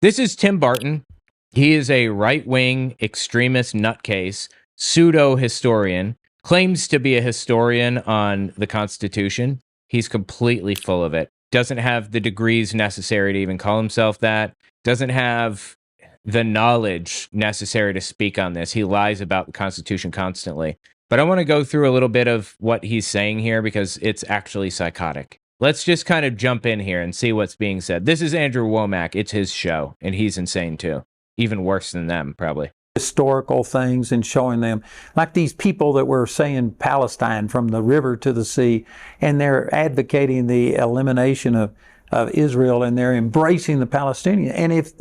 This is Tim Barton. He is a right-wing extremist nutcase, pseudo-historian, claims to be a historian on the Constitution. He's completely full of it. Doesn't have the degrees necessary to even call himself that. Doesn't have the knowledge necessary to speak on this. He lies about the Constitution constantly. But I want to go through a little bit of what he's saying here because it's actually psychotic. Let's just kind of jump in here and see what's being said. This is Andrew Womack. It's his show, and he's insane too. Even worse than them, probably. Historical things and showing them, like these people that were saying Palestine from the river to the sea, and they're advocating the elimination of Israel, and they're embracing the Palestinians. And if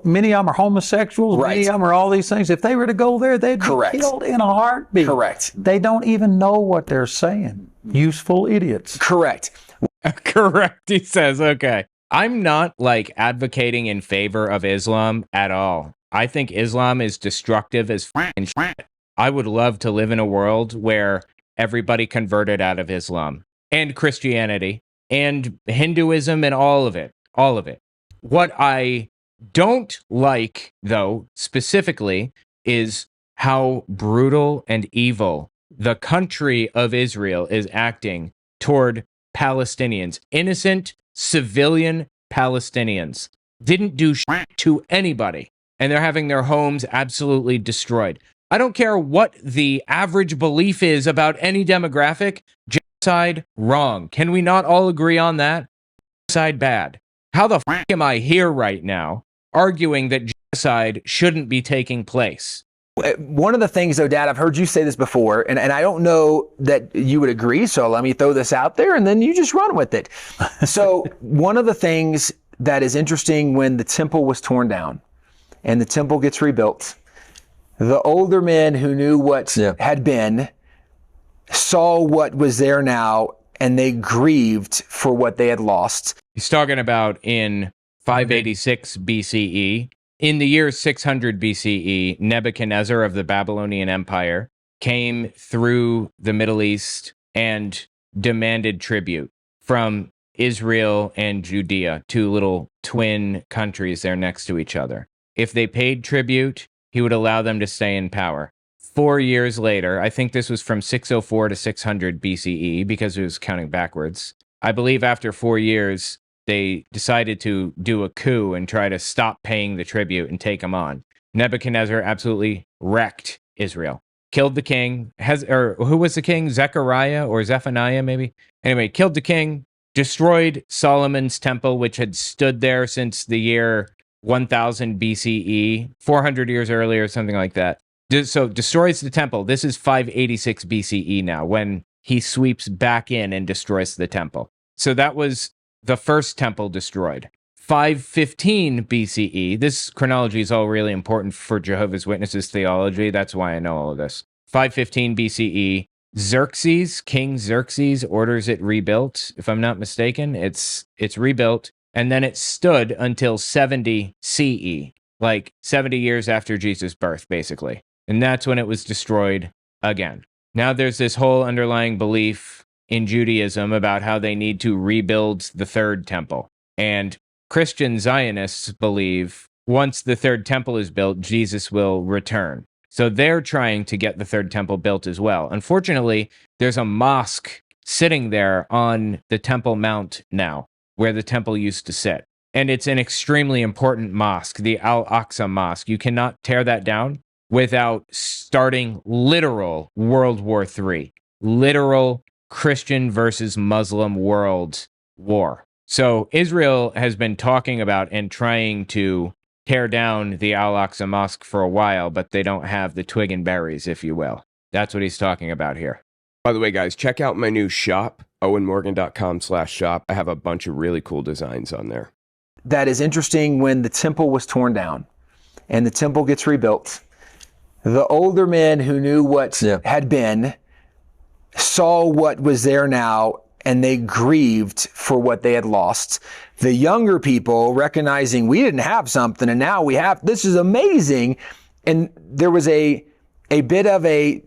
many of them are homosexuals, right. Many of them are all these things, if they were to go there, they'd Correct. be killed in a heartbeat. Correct. They don't even know what they're saying. Useful idiots. Correct. Correct, he says. Okay. I'm not like advocating in favor of Islam at all. I think Islam is destructive as f***ing shit. I would love to live in a world where everybody converted out of Islam and Christianity and Hinduism and all of it. All of it. What I don't like, though, specifically, is how brutal and evil the country of Israel is acting toward Palestinians. Innocent, civilian Palestinians. Didn't do shit to anybody. And they're having their homes absolutely destroyed. I don't care what the average belief is about any demographic. Genocide, wrong. Can we not all agree on that? Genocide, bad. How the f*** am I here right now arguing that genocide shouldn't be taking place? One of the things, though, Dad, I've heard you say this before, and I don't know that you would agree, so let me throw this out there, and then you just run with it. So one of the things that is interesting when the temple was torn down, and the temple gets rebuilt, the older men who knew what had been saw what was there now, and they grieved for what they had lost. He's talking about in 586 BCE. In the year 600 BCE, Nebuchadnezzar of the Babylonian Empire came through the Middle East and demanded tribute from Israel and Judea, two little twin countries there next to each other. If they paid tribute, he would allow them to stay in power. 4 years later, I think this was from 604 to 600 BCE because it was counting backwards. I believe after 4 years, they decided to do a coup and try to stop paying the tribute and take them on. Nebuchadnezzar absolutely wrecked Israel. Killed the king. Who was the king? Zechariah or Zephaniah, maybe? Anyway, killed the king, destroyed Solomon's temple, which had stood there since the year 1000 BCE, 400 years earlier, something like that. So destroys the temple. This is 586 BCE now, when he sweeps back in and destroys the temple. So that was the first temple destroyed. 515 BCE, this chronology is all really important for Jehovah's Witnesses theology. That's why I know all of this. 515 BCE, King Xerxes orders it rebuilt. If I'm not mistaken, it's rebuilt. And then it stood until 70 CE, like 70 years after Jesus' birth, basically. And that's when it was destroyed again. Now there's this whole underlying belief in Judaism about how they need to rebuild the third temple. And Christian Zionists believe once the third temple is built, Jesus will return. So they're trying to get the third temple built as well. Unfortunately, there's a mosque sitting there on the Temple Mount now, where the temple used to sit. And it's an extremely important mosque, the Al-Aqsa mosque. You cannot tear that down without starting literal World War III. Literal Christian versus Muslim world war. So Israel has been talking about and trying to tear down the Al-Aqsa mosque for a while, but they don't have the twig and berries, if you will. That's what he's talking about here. By the way, guys, check out my new shop, owenmorgan.com/shop. I have a bunch of really cool designs on there. That is interesting when the temple was torn down and the temple gets rebuilt. The older men who knew what had been saw what was there now, and they grieved for what they had lost. The younger people recognizing we didn't have something and now we have, this is amazing. And there was a bit of a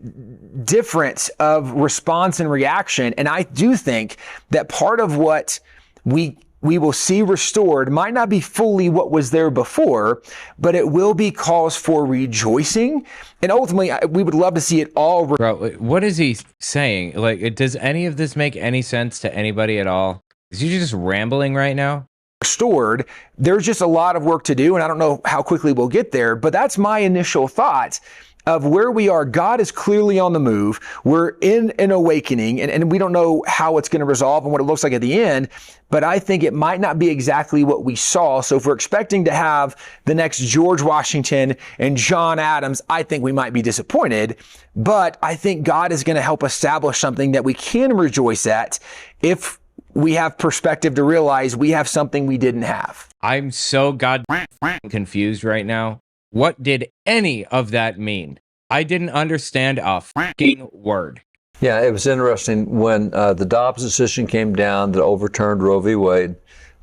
difference of response and reaction. And I do think that part of what we we will see restored might not be fully what was there before, but it will be cause for rejoicing. And ultimately, we would love to see it all. Bro, what is he saying? Like, does any of this make any sense to anybody at all? Is he just rambling right now? Restored. There's just a lot of work to do, and I don't know how quickly we'll get there, but that's my initial thought of where we are. God is clearly on the move. We're in an awakening, and we don't know how it's going to resolve and what it looks like at the end, but I think it might not be exactly what we saw. So if we're expecting to have the next George Washington and John Adams, I think we might be disappointed, but I think God is going to help establish something that we can rejoice at if we have perspective to realize we have something we didn't have. I'm so confused right now. What did any of that mean? I didn't understand a fucking word. Yeah, it was interesting when the Dobbs decision came down that overturned Roe v. Wade.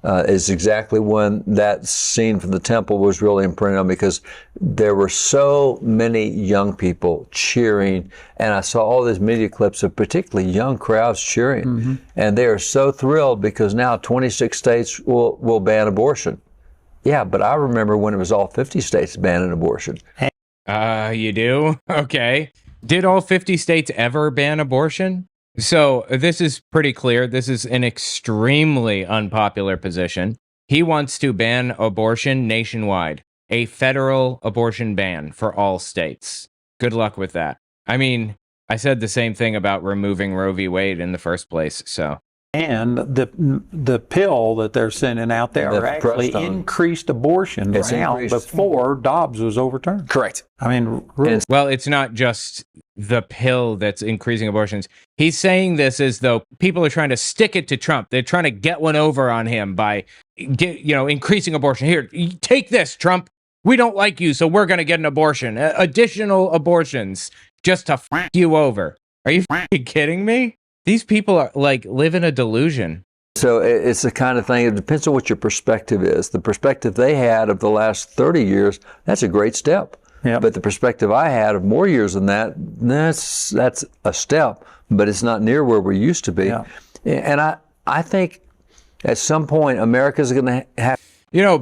Is exactly when that scene from the temple was really imprinted on, because there were so many young people cheering, and I saw all these media clips of particularly young crowds cheering, and they are so thrilled because now 26 states will ban abortion. Yeah, but I remember when it was all 50 states banning abortion. You do? Okay. Did all 50 states ever ban abortion? So this is pretty clear. This is an extremely unpopular position. He wants to ban abortion nationwide, a federal abortion ban for all states. Good luck with that. I mean, I said the same thing about removing Roe v. Wade in the first place, so. And the pill that they're sending out there are actually increased abortion now before Dobbs was overturned. Correct. I mean, really. Well, it's not just the pill that's increasing abortions. He's saying this as though people are trying to stick it to Trump. They're trying to get one over on him by, increasing abortion. Here, take this, Trump. We don't like you, so we're going to get an abortion. Additional abortions just to f*** you over. Are you f***ing kidding me? These people are live in a delusion. So it's the kind of thing, it depends on what your perspective is. The perspective they had of the last 30 years, that's a great step. Yep. But the perspective I had of more years than that, that's a step, but it's not near where we used to be. Yeah. And I think at some point America's going to have...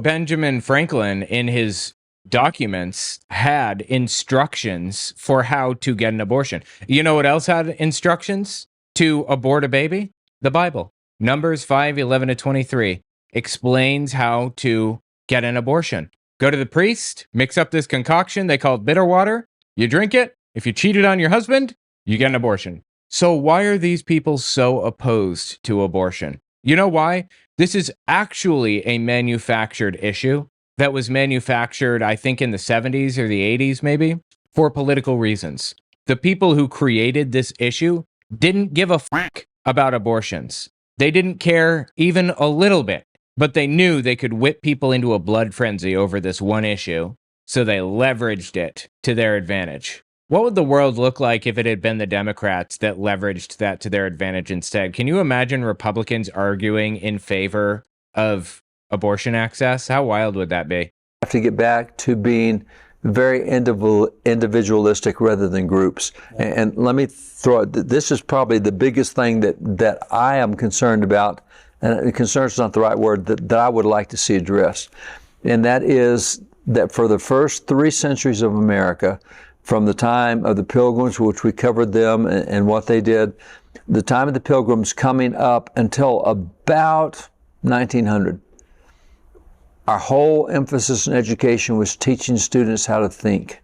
Benjamin Franklin in his documents had instructions for how to get an abortion. You know what else had instructions to abort a baby? The Bible. Numbers 5:11-23 explains how to get an abortion. Go to the priest, mix up this concoction they call bitter water, you drink it. If you cheated on your husband, you get an abortion. So why are these people so opposed to abortion? You know why? This is actually a manufactured issue that was manufactured, I think, in the 70s or the 80s, maybe, for political reasons. The people who created this issue didn't give a fuck about abortions. They didn't care even a little bit, but they knew they could whip people into a blood frenzy over this one issue, so they leveraged it to their advantage. What would the world look like if it had been the Democrats that leveraged that to their advantage instead? Can you imagine Republicans arguing in favor of abortion access? How wild would that be? Have to get back to being very individualistic rather than groups. And let me throw it, this is probably the biggest thing that I am concerned about, and concern is not the right word, that I would like to see addressed. And that is that for the first 3 centuries of America, from the time of the Pilgrims, which we covered them and what they did, the time of the Pilgrims coming up until about 1900, our whole emphasis in education was teaching students how to think.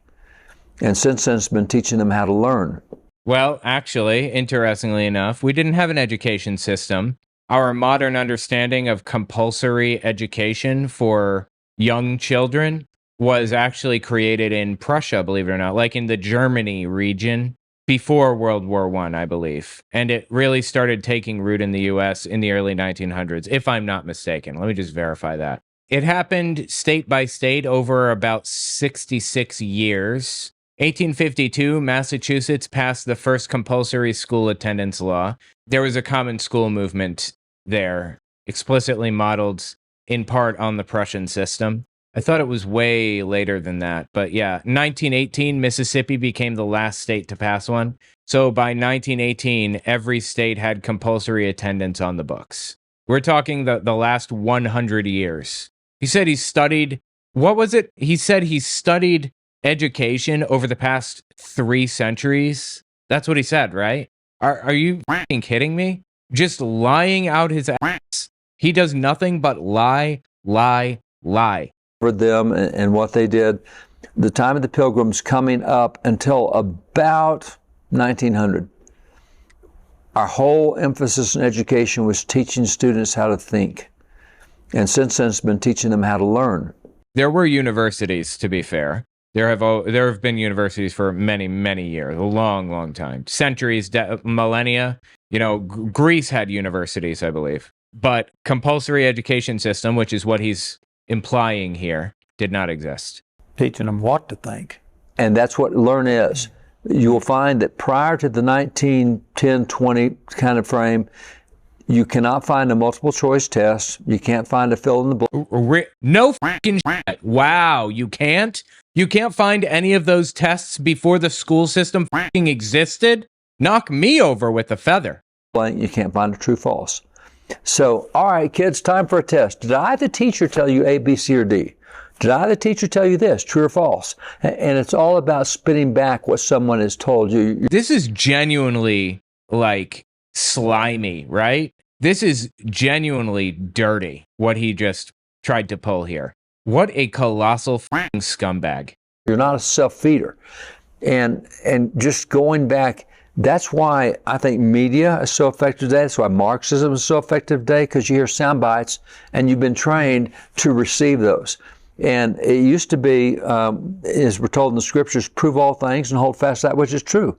And since then, it's been teaching them how to learn. Well, actually, interestingly enough, we didn't have an education system. Our modern understanding of compulsory education for young children was actually created in Prussia, believe it or not, like in the Germany region before World War I believe. And it really started taking root in the US in the early 1900s, if I'm not mistaken. Let me just verify that. It happened state by state over about 66 years. 1852, Massachusetts passed the first compulsory school attendance law. There was a common school movement there, explicitly modeled in part on the Prussian system. I thought it was way later than that, but yeah, 1918, Mississippi became the last state to pass one. So by 1918, every state had compulsory attendance on the books. We're talking the last 100 years. He said he studied, what was it? He said he studied education over the past 3 centuries. That's what he said, right? Are you f***ing kidding me? Just lying out his ass. He does nothing but lie, lie, lie. For them and what they did, the time of the Pilgrims coming up until about 1900. Our whole emphasis in education was teaching students how to think. And since then, it's been teaching them how to learn. There were universities, to be fair. There have been universities for many, many years, a long, long time. Centuries, millennia. You know, Greece had universities, I believe. But compulsory education system, which is what he's implying here, did not exist. Teaching them what to think. And that's what learn is. You will find that prior to the 1910, 20 kind of frame, you cannot find a multiple choice test. You can't find a fill in the blank. No fucking shit. Wow, you can't? You can't find any of those tests before the school system fucking existed? Knock me over with a feather. You can't find a true false. So, all right, kids, time for a test. Did I, the teacher, tell you A, B, C, or D? Did I, the teacher, tell you this, true or false? And it's all about spitting back what someone has told you. This is genuinely, like, slimy, right? This is genuinely dirty, what he just tried to pull here. What a colossal f***ing scumbag. You're not a self-feeder. And just going back, that's why I think media is so effective today. That's why Marxism is so effective today, because you hear sound bites and you've been trained to receive those. And it used to be, as we're told in the scriptures, prove all things and hold fast that which is true.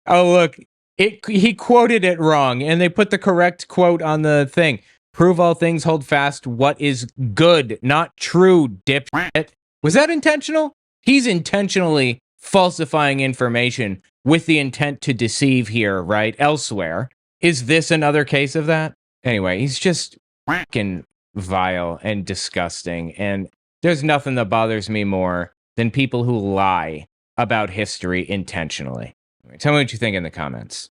Oh, look, he quoted it wrong, and they put the correct quote on the thing. Prove all things, hold fast what is good, not true, dipshit. Was that intentional? He's intentionally falsifying information with the intent to deceive here, right? Elsewhere. Is this another case of that? Anyway, he's just fucking vile and disgusting, and there's nothing that bothers me more than people who lie about history intentionally. Tell me what you think in the comments.